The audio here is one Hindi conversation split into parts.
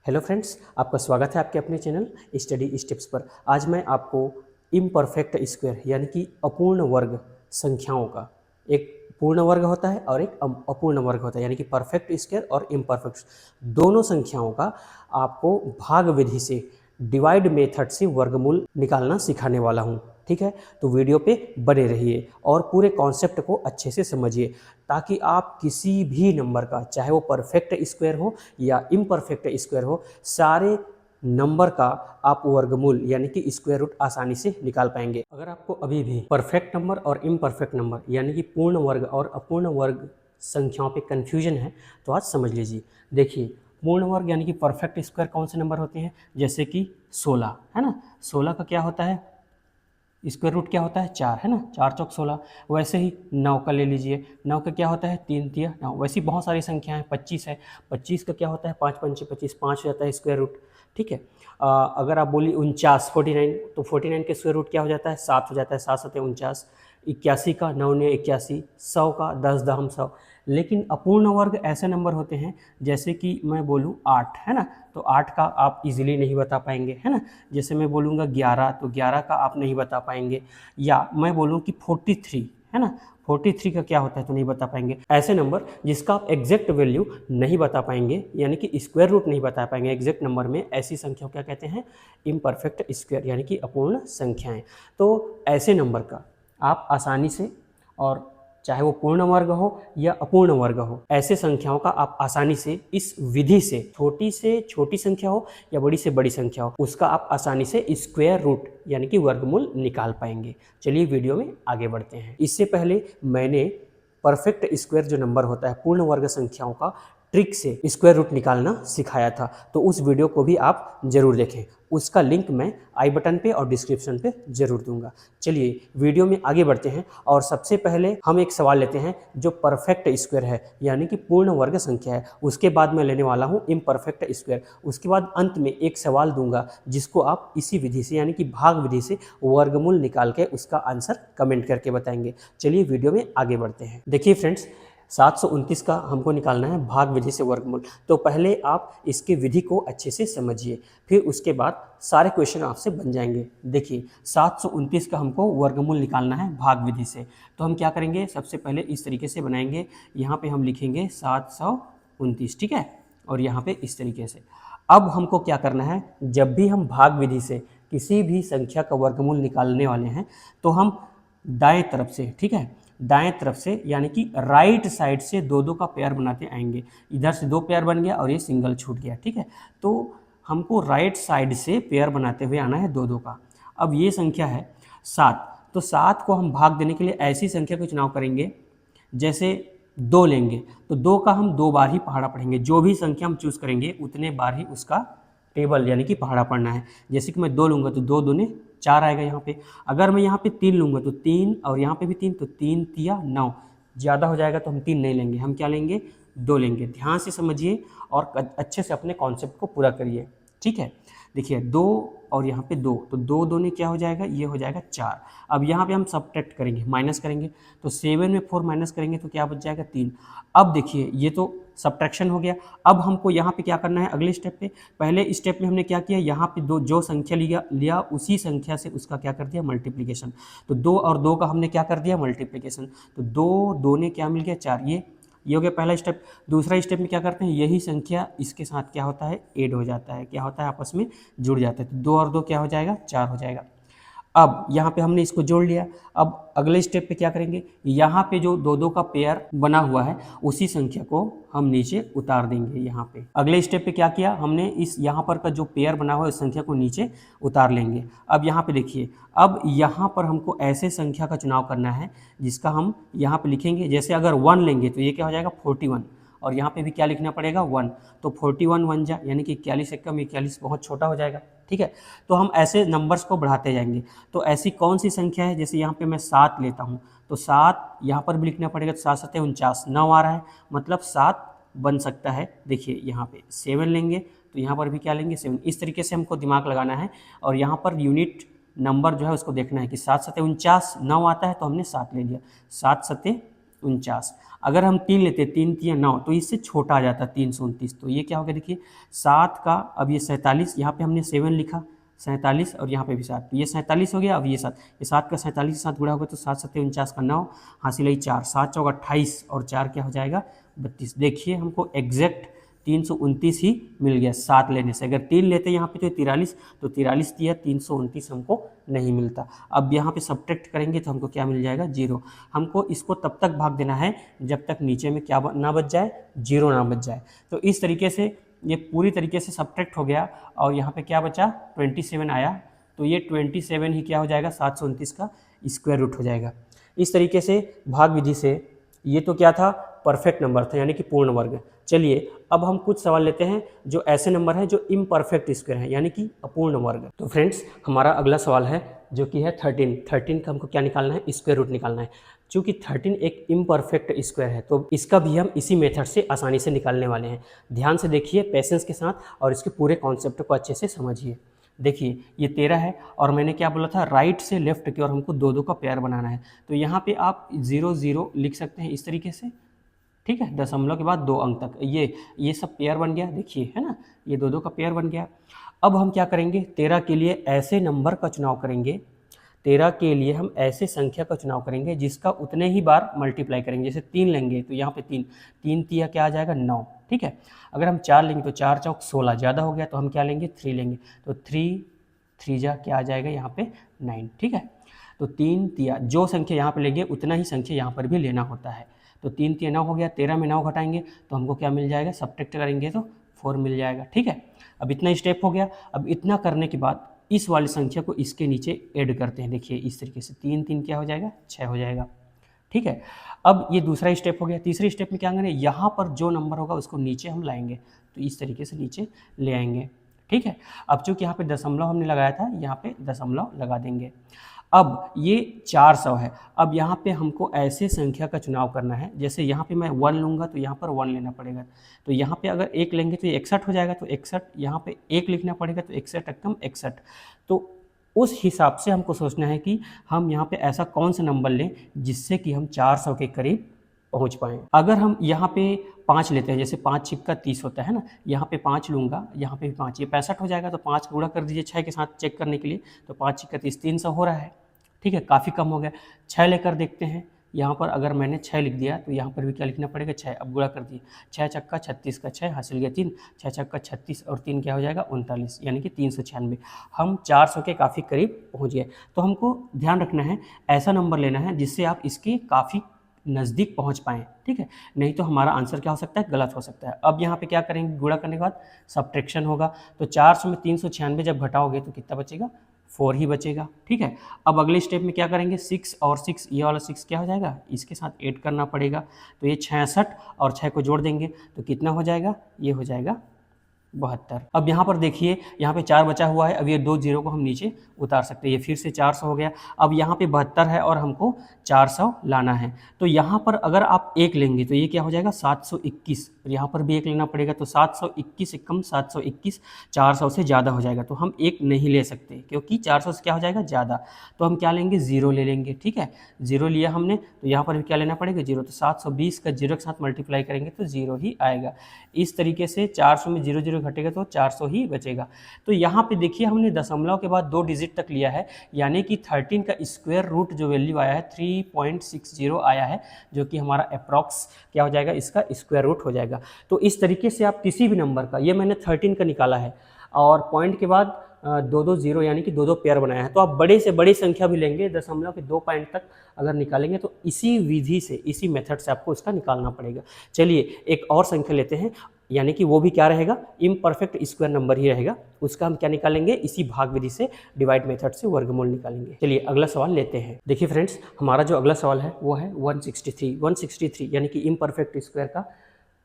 हेलो फ्रेंड्स, आपका स्वागत है आपके अपने चैनल स्टडी स्टेप्स पर। आज मैं आपको इम्परफेक्ट स्क्वायर यानी कि अपूर्ण वर्ग संख्याओं का, एक पूर्ण वर्ग होता है और एक अपूर्ण वर्ग होता है, यानी कि परफेक्ट स्क्वायर और इम्परफेक्ट दोनों संख्याओं का आपको भाग विधि से, डिवाइड मेथड से वर्गमूल निकालना सिखाने वाला हूँ। ठीक है, तो वीडियो पे बने रहिए और पूरे कॉन्सेप्ट को अच्छे से समझिए, ताकि आप किसी भी नंबर का, चाहे वो परफेक्ट स्क्वायर हो या इम्परफेक्ट स्क्वायर हो, सारे नंबर का आप वर्गमूल यानी कि स्क्वायर रूट आसानी से निकाल पाएंगे। अगर आपको अभी भी परफेक्ट नंबर और इम्परफेक्ट नंबर यानी कि पूर्ण वर्ग और अपूर्ण वर्ग संख्याओं पे कन्फ्यूजन है तो आज समझ लीजिए। देखिए, पूर्ण वर्ग यानी कि परफेक्ट स्क्वायर कौन से नंबर होते हैं, जैसे कि 16 है ना। 16 का क्या होता है, स्क्वायर रूट क्या होता है, 4 है ना, 4 चौक 16। वैसे ही 9 का ले लीजिए, 9 का क्या होता है, 3 तिया 9। वैसे ही बहुत सारी संख्याएं, 25 है, 25 का क्या होता है, 5 पंचे 25, 5 हो जाता है स्क्वायर रूट। ठीक है, अगर आप बोली 49 49, तो 49 के स्क्वायर रूट क्या हो जाता है, 7 हो जाता है, 7 7 49। 81 का 9 ने 81, 100 का 10 दहम 100। लेकिन अपूर्ण वर्ग ऐसे नंबर होते हैं, जैसे कि मैं बोलूँ 8 है ना, तो 8 का आप इजीली नहीं बता पाएंगे है ना। जैसे मैं बोलूँगा 11, तो 11 का आप नहीं बता पाएंगे। या मैं बोलूँ कि 43 है ना, 43 का क्या होता है तो नहीं बता पाएंगे। ऐसे नंबर जिसका आप एग्जैक्ट वैल्यू नहीं बता पाएंगे, यानी कि स्क्वायर रूट नहीं बता पाएंगे एग्जैक्ट नंबर में, ऐसी संख्या को क्या कहते हैं, इम्परफेक्ट स्क्वायर यानी कि अपूर्ण संख्याएं। तो ऐसे नंबर का आप आसानी से, और चाहे वो पूर्ण वर्ग हो या अपूर्ण वर्ग हो, ऐसे संख्याओं का आप आसानी से इस विधि से छोटी संख्या हो या बड़ी से बड़ी संख्या हो, उसका आप आसानी से स्क्वायर रूट यानी कि वर्गमूल निकाल पाएंगे। चलिए वीडियो में आगे बढ़ते हैं। इससे पहले मैंने परफेक्ट स्क्वायर जो नंबर होता है पूर्ण वर्ग संख्याओं का ट्रिक से स्क्वायर रूट निकालना सिखाया था, तो उस वीडियो को भी आप जरूर देखें। उसका लिंक मैं आई बटन पे और डिस्क्रिप्शन पे जरूर दूंगा। चलिए वीडियो में आगे बढ़ते हैं और सबसे पहले हम एक सवाल लेते हैं जो परफेक्ट स्क्वायर है यानी कि पूर्ण वर्ग संख्या है। उसके बाद मैं लेने वाला हूँ इम्परफेक्ट स्क्वायर। उसके बाद अंत में एक सवाल दूंगा जिसको आप इसी विधि से यानी कि भाग विधि से वर्गमूल निकाल के उसका आंसर कमेंट करके बताएंगे। चलिए वीडियो में आगे बढ़ते हैं। देखिए फ्रेंड्स, 729 का हमको निकालना है भाग विधि से वर्गमूल। तो पहले आप इसकी विधि को अच्छे से समझिए, फिर उसके बाद सारे क्वेश्चन आपसे बन जाएंगे। देखिए, 729 का हमको वर्गमूल निकालना है भाग विधि से, तो हम क्या करेंगे, सबसे पहले इस तरीके से बनाएंगे। यहाँ पे हम लिखेंगे 729, ठीक है, और यहाँ पे इस तरीके से। अब हमको क्या करना है, जब भी हम भाग विधि से किसी भी संख्या का वर्गमूल निकालने वाले हैं तो हम दाएं तरफ से, ठीक है, दाएं तरफ से यानी कि राइट साइड से दो दो का पेयर बनाते आएंगे। इधर से दो पेयर बन गया और ये सिंगल छूट गया, ठीक है। तो हमको राइट साइड से पेयर बनाते हुए आना है दो दो का। अब ये संख्या है 7, तो 7 को हम भाग देने के लिए ऐसी संख्या को चुनाव करेंगे, जैसे 2 लेंगे तो 2 का हम 2 बार ही पहाड़ा पढ़ेंगे। जो भी संख्या हम चूज करेंगे उतने बार ही उसका टेबल यानी कि पहाड़ा पढ़ना है। जैसे कि मैं 2 लूँगा तो 2 दूने 4 आएगा यहाँ पे। अगर मैं यहाँ पे 3 लूँगा तो 3, और यहाँ पे भी 3, तो 3 तिया 9। ज़्यादा हो जाएगा तो हम 3 नहीं लेंगे, हम क्या लेंगे, 2 लेंगे। ध्यान से समझिए और अच्छे से अपने कॉन्सेप्ट को पूरा करिए, ठीक है। देखिए 2 और यहाँ पे 2, तो 2 दूने क्या हो जाएगा, ये हो जाएगा 4। अब यहाँ पे हम सब्ट्रैक्ट करेंगे, माइनस करेंगे, तो 7 में 4 माइनस करेंगे तो क्या बच जाएगा, 3। अब देखिए ये तो सब्ट्रैक्शन हो गया। अब हमको यहाँ पे क्या करना है, अगले स्टेप पे, पहले स्टेप में हमने क्या किया, यहाँ पे दो जो संख्या लिया उसी संख्या से उसका क्या कर दिया, मल्टीप्लिकेशन। तो 2 और 2 का हमने क्या कर दिया, मल्टीप्लिकेशन। तो 2 2 ने क्या मिल गया, 4। ये हो गया पहला स्टेप। दूसरा स्टेप में क्या करते हैं, यही संख्या इसके साथ क्या होता है, ऐड हो जाता है, क्या होता है, आपस में जुड़ जाता है। तो 2 और 2 क्या हो जाएगा, 4 हो जाएगा। अब यहाँ पे हमने इसको जोड़ लिया। अब अगले स्टेप पे क्या करेंगे, यहाँ पे जो दो दो का पेयर बना हुआ है उसी संख्या को हम नीचे उतार देंगे। यहाँ पे अगले स्टेप पे क्या किया हमने, इस यहाँ पर का जो पेयर बना हुआ है उस संख्या को नीचे उतार लेंगे। अब यहाँ पे देखिए, अब यहाँ पर हमको ऐसे संख्या का चुनाव करना है जिसका हम यहाँ पे लिखेंगे। जैसे अगर 1 लेंगे तो ये क्या हो जाएगा, 41, और यहाँ पे भी क्या लिखना पड़ेगा, 1। तो 41 1 जा यानी कि 41 एकम 41, बहुत छोटा हो जाएगा, ठीक है। तो हम ऐसे नंबर्स को बढ़ाते जाएंगे। तो ऐसी कौन सी संख्या है, जैसे यहाँ पे मैं 7 लेता हूँ तो 7 यहाँ पर भी लिखना पड़ेगा। तो 7 7 49, 9 आ रहा है, मतलब 7 बन सकता है। देखिए यहाँ पे 7 लेंगे तो यहाँ पर भी क्या लेंगे, 7। इस तरीके से हमको दिमाग लगाना है और यहाँ पर यूनिट नंबर जो है उसको देखना है कि 7 7 49, 9 आता है तो हमने 7 ले लिया, 7 7 49। अगर हम 3 लेते, 3 3 9, तो इससे छोटा आ जाता 329। तो ये क्या हो गया देखिए 7 का, अब ये 47, यहाँ पे हमने 7 लिखा 47 और यहाँ पे भी 7, तो ये 47 हो गया। अब ये 7, ये 7 का 47 के साथ गुणा होगा तो 7 7 49 का 9, हासिल 4, 7 चौक 28 और 4 क्या हो जाएगा 32। देखिए हमको एग्जैक्ट 329 ही मिल गया 7 लेने से। अगर 3 लेते यहाँ पे तो 43, तो 43 दिया, 329 हमको नहीं मिलता। अब यहाँ पे सब्ट्रैक्ट करेंगे तो हमको क्या मिल जाएगा 0। हमको इसको तब तक भाग देना है जब तक नीचे में क्या ना बच जाए, 0 ना बच जाए। तो इस तरीके से ये पूरी तरीके से सब्ट्रैक्ट हो गया और यहाँ पे क्या बचा 27 आया। तो ये 27 ही क्या हो जाएगा 729 का स्क्वायर रूट हो जाएगा। इस तरीके से भाग विधि से, ये तो क्या था परफेक्ट नंबर था यानी कि पूर्ण वर्ग। चलिए अब हम कुछ सवाल लेते हैं जो ऐसे नंबर हैं जो इम्परफेक्ट स्क्वायर हैं यानी कि अपूर्ण वर्ग। तो फ्रेंड्स हमारा अगला सवाल है जो कि है 13 का हमको क्या निकालना है, स्क्वायर रूट निकालना है। चूँकि 13 एक इम्परफेक्ट स्क्वायर है तो इसका भी हम इसी मेथड से आसानी से निकालने वाले हैं। ध्यान से देखिए पेशेंस के साथ और इसके पूरे कॉन्सेप्ट को अच्छे से समझिए। देखिए ये 13 है और मैंने क्या बोला था राइट से लेफ्ट की ओर हमको 2 2 का पेयर बनाना है। तो यहाँ पे आप 0 0 लिख सकते हैं इस तरीके से, ठीक है, दशमलव के बाद 2 अंक तक ये सब पेयर बन गया। देखिए है ना, ये 2 2 का पेयर बन गया। अब हम क्या करेंगे 13 के लिए ऐसे नंबर का चुनाव करेंगे, 13 के लिए हम ऐसे संख्या का चुनाव करेंगे जिसका उतने ही बार मल्टीप्लाई करेंगे। जैसे 3 लेंगे तो यहाँ पे 3 3 तिया क्या आ जाएगा 9, ठीक है। अगर हम 4 लेंगे तो 4 चौक 16, ज़्यादा हो गया तो हम क्या लेंगे 3 लेंगे, तो 3 3 जा क्या आ जाएगा यहाँ पे 9, ठीक है। तो 3 तिया जो संख्या यहाँ पे लेंगे उतना ही संख्या यहाँ पर भी लेना होता है। तो 3 3 9 हो गया, 13 में 9 घटाएंगे तो हमको क्या मिल जाएगा, सब्ट्रैक्ट करेंगे तो 4 मिल जाएगा, ठीक है। अब इतना स्टेप हो गया। अब इतना करने के बाद इस वाली संख्या को इसके नीचे ऐड करते हैं। देखिए इस तरीके से 3 3 क्या हो जाएगा 6 हो जाएगा, ठीक है। अब ये दूसरा स्टेप हो गया। तीसरे स्टेप में क्या करेंगे, यहाँ पर जो नंबर होगा उसको नीचे हम लाएंगे, तो इस तरीके से नीचे ले आएंगे, ठीक है। अब चूँकि यहाँ पे दशमलव हमने लगाया था, यहाँ पे दशमलव लगा देंगे। अब ये 400 है। अब यहाँ पे हमको ऐसे संख्या का चुनाव करना है, जैसे यहाँ पे मैं 1 लूँगा तो यहाँ पर 1 लेना पड़ेगा। तो यहाँ पे अगर 1 लेंगे तो ये 61 हो जाएगा, तो 61, यहाँ पे 1 लिखना पड़ेगा तो 61 एकम 61। तो उस हिसाब से हमको सोचना है कि हम यहाँ पे ऐसा कौन सा नंबर लें जिससे कि हम 400 के करीब पहुँच पाएँ। अगर हम यहाँ पे 5 लेते हैं, जैसे 5 छिक्का 30 होता है ना, यहाँ पे 5 लूँगा, यहाँ पे भी 5, ये 65 हो जाएगा। तो 5 गुणा कर दीजिए 6 के साथ चेक करने के लिए, तो 5 छिक्का 30, 300 हो रहा है, ठीक है, काफ़ी कम हो गया। 6 लेकर देखते हैं, यहाँ पर अगर मैंने 6 लिख दिया तो यहाँ पर भी क्या लिखना पड़ेगा 6। अब गुणा कर दिए, 6 चक्का 36 का 6 हासिल गया 3, 6 चक्का 36 और 3 क्या हो जाएगा 39, यानी कि 396। हम 400 के काफ़ी करीब पहुँच गए। तो हमको ध्यान रखना है ऐसा नंबर लेना है जिससे आप इसके काफ़ी नज़दीक पहुंच पाएँ, ठीक है, नहीं तो हमारा आंसर क्या हो सकता है, गलत हो सकता है। अब यहाँ पे क्या करेंगे, गुणा करने के बाद सब्ट्रैक्शन होगा। तो 400 में 396 जब घटाओगे तो कितना बचेगा, 4 ही बचेगा, ठीक है। अब अगले स्टेप में क्या करेंगे, 6 और 6, ये वाला 6 क्या हो जाएगा, इसके साथ ऐड करना पड़ेगा। तो ये 66 और 6 को जोड़ देंगे तो कितना हो जाएगा, ये हो जाएगा 72। अब यहाँ पर देखिए यहाँ पे 4 बचा हुआ है। अब ये 2 जीरो को हम नीचे उतार सकते हैं, ये फिर से 400 हो गया। अब यहाँ पे 72 है और हमको 400 लाना है। तो यहाँ पर अगर आप 1 लेंगे तो ये क्या हो जाएगा 721, यहाँ पर भी 1 लेना पड़ेगा। तो 721 एकम 721, 400 से ज़्यादा हो जाएगा। तो हम 1 नहीं ले सकते क्योंकि 400 से क्या हो जाएगा ज़्यादा। तो हम क्या लेंगे, 0 ले लेंगे, ठीक है। 0 लिया हमने तो यहाँ पर भी क्या लेना पड़ेगा 0। तो 720 का 0 के साथ मल्टीप्लाई करेंगे तो 0 ही आएगा। इस तरीके से 400 में 0 0 घटेगा तो 400 ही बचेगा। तो यहाँ पे देखिए हमने दशमलव के बाद 2 डिजिट तक लिया है, यानी कि 13 का स्क्वायर रूट जो वैल्यू आया है 3.60 आया है, जो कि हमारा अप्रॉक्स क्या हो जाएगा, इसका स्क्वायर रूट हो जाएगा। तो इस तरीके से आप किसी भी नंबर का, ये मैंने 13 का निकाला है और पॉइंट के बाद 2 0 यानी कि 2 पेयर बनाया है। तो आप बड़े से बड़ी संख्या भी लेंगे, दशमलव के 2 पॉइंट तक अगर निकालेंगे तो इसी विधि से, इसी मेथड से आपको इसका निकालना पड़ेगा। चलिए एक और संख्या लेते हैं, यानी कि वो भी क्या रहेगा, इम्परफेक्ट स्क्वायर नंबर ही रहेगा। उसका हम क्या निकालेंगे, इसी भाग विधि से, डिवाइड मेथड से वर्गमूल निकालेंगे। चलिए अगला सवाल लेते हैं। देखिए फ्रेंड्स हमारा जो अगला सवाल है वो है 163 यानी कि इम्परफेक्ट स्क्वायर का,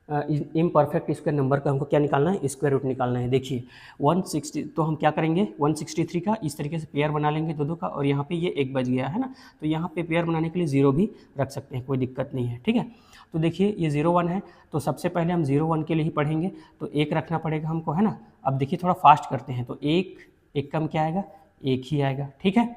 इम्परफेक्ट स्क्वायर नंबर का हमको क्या निकालना है, स्क्वायर रूट निकालना है। देखिए 160, तो हम क्या करेंगे 163 का इस तरीके से पेयर बना लेंगे 2 2 का, और यहाँ पे ये 1 बच गया है ना, तो यहाँ पे पेयर बनाने के लिए 0 भी रख सकते हैं, कोई दिक्कत नहीं है, ठीक है। तो देखिए ये 0 1 है, तो सबसे पहले हम 0 1 के लिए ही पढ़ेंगे, तो 1 रखना पड़ेगा हमको, है ना। अब देखिए थोड़ा फास्ट करते हैं, तो 1 कम क्या आएगा, 1 ही आएगा, ठीक है।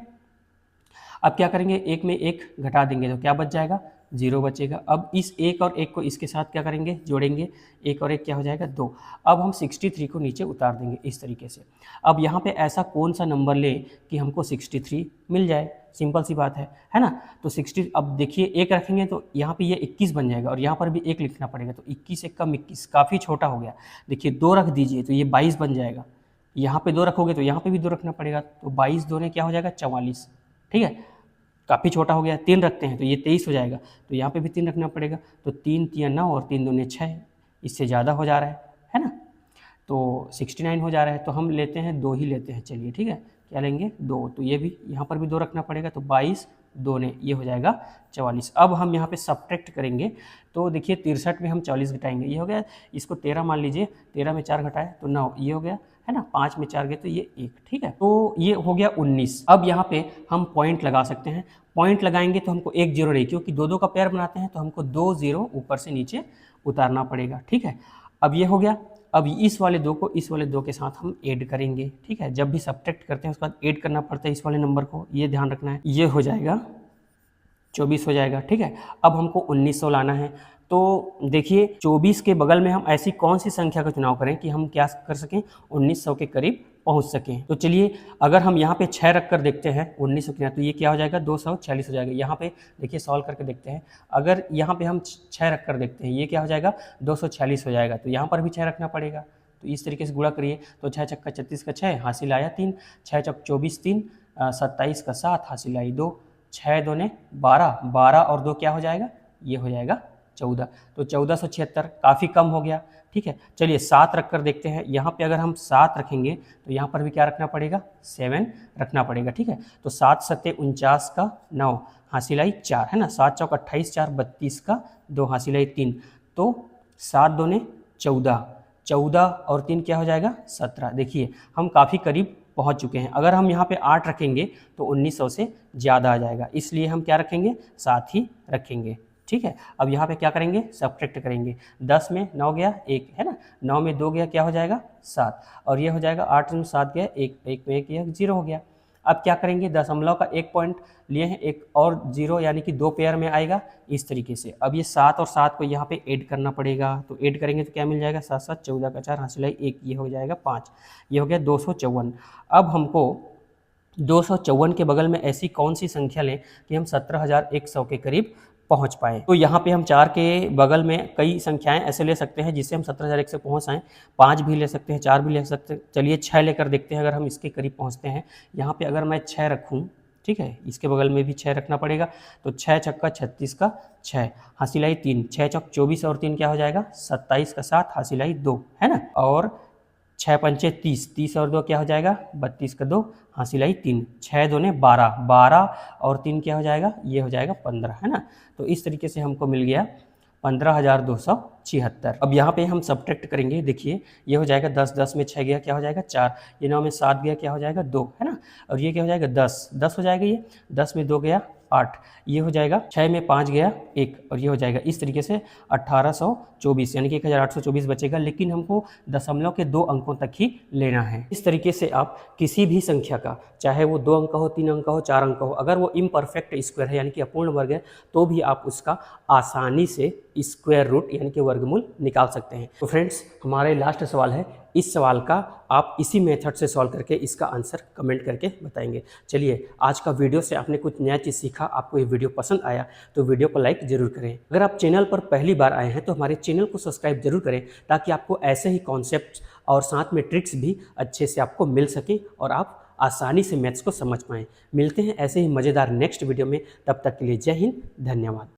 अब क्या करेंगे, 1 में 1 घटा देंगे तो क्या बच जाएगा 0 बचेगा। अब इस एक और एक को इसके साथ क्या करेंगे, जोड़ेंगे, एक और एक क्या हो जाएगा 2। अब हम 63 को नीचे उतार देंगे इस तरीके से। अब यहाँ पे ऐसा कौन सा नंबर ले कि हमको 63 मिल जाए, सिंपल सी बात है ना। तो 60, अब देखिए एक रखेंगे तो यहाँ पे ये 21 बन जाएगा और यहाँ पर भी एक लिखना पड़ेगा, तो 21 एक कम 21, काफ़ी छोटा हो गया। देखिए 2 रख दीजिए तो ये 22 बन जाएगा, यहाँ पे 2 रखोगे तो यहाँ पे भी 2 रखना पड़ेगा, तो 22 2 ने क्या हो जाएगा 44, ठीक है, काफ़ी छोटा हो गया। 3 रखते हैं तो ये 23 हो जाएगा, तो यहाँ पे भी 3 रखना पड़ेगा, तो 3 3 9 और 3 2 6, इससे ज़्यादा हो जा रहा है ना, तो 69 हो जा रहा है। तो हम लेते हैं 2 ही लेते हैं, चलिए ठीक है, क्या लेंगे 2, तो ये भी यहाँ पर भी 2 रखना पड़ेगा, तो 22 2 ने ये हो जाएगा 44। अब हम यहाँ पे सब्ट्रैक्ट करेंगे, तो देखिए 63 में हम 40 घटाएंगे, ये हो गया, इसको 13 मान लीजिए, 13 में 4 घटाए तो 9, ये हो गया है ना, 5 में 4 गए तो ये 1, ठीक है, तो ये हो गया 19। अब यहाँ पे हम पॉइंट लगा सकते हैं, पॉइंट लगाएंगे तो हमको 1 0 रही, क्योंकि 2 2 का पेयर बनाते हैं तो हमको 2 0 ऊपर से नीचे उतारना पड़ेगा, ठीक है। अब ये हो गया, अब इस वाले 2 को इस वाले 2 के साथ हम ऐड करेंगे, ठीक है, जब भी सब्ट्रैक्ट करते हैं उसके बाद ऐड करना पड़ता है इस वाले नंबर को, ये ध्यान रखना है। ये हो जाएगा 24 हो जाएगा, ठीक है। अब हमको 1900 लाना है, तो देखिए 24 के बगल में हम ऐसी कौन सी संख्या का चुनाव करें कि हम क्या कर सकें, 1900 के करीब पहुंच सकें। तो चलिए अगर हम यहाँ पे 6 रख कर देखते हैं 1900 के, तो ये क्या हो जाएगा 246 हो जाएगा। यहाँ पे देखिए सॉल्व करके देखते हैं, अगर यहाँ पे हम 6 रख कर देखते हैं, ये क्या हो जाएगा 246 हो जाएगा, तो यहाँ पर भी 6 रखना पड़ेगा। तो इस तरीके से गुणा करिए, तो 6 छक्का 36 का 6 हासिल आया 3, 6 चौक 24 3, 27 का 7 हासिल आई 2, 6 2 ने 12, 12 और 2 क्या हो जाएगा, ये हो जाएगा 14, तो 1476, काफ़ी कम हो गया, ठीक है। चलिए 7 रख कर देखते हैं, यहाँ पे अगर हम 7 रखेंगे तो यहाँ पर भी क्या रखना पड़ेगा 7 रखना पड़ेगा, ठीक है। तो 7 सत्ते 49 का 9 हासिल आई 4, है ना, 7 चौक 28 4 32 का 2 हासिल आई 3, तो 7 2 ने 14, 14 और 3 क्या हो जाएगा 17। देखिए हम काफ़ी करीब पहुंच चुके हैं। अगर हम यहाँ पे 8 रखेंगे तो 1900 से ज़्यादा आ जाएगा, इसलिए हम क्या रखेंगे 7 ही रखेंगे, ठीक है। अब यहाँ पे क्या करेंगे सब्ट्रैक्ट करेंगे, 10 में 9 गया 1, है ना, 9 में 2 गया क्या हो जाएगा 7, और ये हो जाएगा 8 में 7 गया 1, 1 में 1 गया 0 हो गया। अब क्या करेंगे, दशमलव का 1 पॉइंट लिए हैं, एक और 0 यानी कि 2 पेयर में आएगा इस तरीके से। अब ये 7 और 7 को यहाँ पे ऐड करना पड़ेगा, तो ऐड करेंगे तो क्या मिल जाएगा 7 7 14 का 4 हासिल 1, ये हो जाएगा 5, ये हो गया 254। अब हमको 254 के बगल में ऐसी कौन सी संख्या लें कि हम 17,100 के करीब पहुंच पाए। तो यहाँ पे हम 4 के बगल में कई संख्याएं ऐसे ले सकते हैं जिससे हम 17,100 पहुँच आएँ, 5 भी ले सकते हैं, 4 भी ले सकते हैं। चलिए 6 लेकर देखते हैं अगर हम इसके करीब पहुँचते हैं। यहाँ पे अगर मैं 6 रखूँ, ठीक है, इसके बगल में भी 6 रखना पड़ेगा, तो 6 छक्का 36 का 6 हासिल आई 3, 6 चौक 24 और 3 क्या हो जाएगा 27 का 7 हासिल आई 2, है ना, और 6 पंचे 30, 30 और 2 क्या हो जाएगा 32 का 2 हासिल आई 3, 6 2 ने 12, 12 और 3 क्या हो जाएगा, ये हो जाएगा 15, है ना। तो इस तरीके से हमको मिल गया 15,276। अब यहाँ पे हम सब्ट्रैक्ट करेंगे, देखिए ये हो जाएगा 10, 10 में 6 गया क्या हो जाएगा 4, ये 9 में 7 गया क्या हो जाएगा 2, है ना, और ये क्या हो जाएगा 10, 10 हो जाएगा, ये 10 में 2 गया 8, ये हो जाएगा 6 में 5 गया 1, और ये हो जाएगा इस तरीके से 1824, यानी कि 1824 बचेगा, लेकिन हमको दशमलव के 2 अंकों तक ही लेना है। इस तरीके से आप किसी भी संख्या का, चाहे वो 2 अंक का हो, 3 अंक का हो, 4 अंक का हो, अगर वो इम्परफेक्ट स्क्वायर है यानी कि अपूर्ण वर्ग है, तो भी आप उसका आसानी से स्क्वायर रूट यानी कि वर्गमूल निकाल सकते हैं। तो फ्रेंड्स हमारा लास्ट सवाल है, इस सवाल का आप इसी मेथड से सॉल्व करके इसका आंसर कमेंट करके बताएंगे। चलिए आज का वीडियो से आपने कुछ नया चीज़ सीखा, आपको ये वीडियो पसंद आया तो वीडियो को लाइक जरूर करें। अगर आप चैनल पर पहली बार आए हैं तो हमारे चैनल को सब्सक्राइब जरूर करें, ताकि आपको ऐसे ही कॉन्सेप्ट्स और साथ में ट्रिक्स भी अच्छे से आपको मिल सकें और आप आसानी से मैथ्स को समझ पाएँ। मिलते हैं ऐसे ही मज़ेदार नेक्स्ट वीडियो में, तब तक के लिए जय हिंद, धन्यवाद।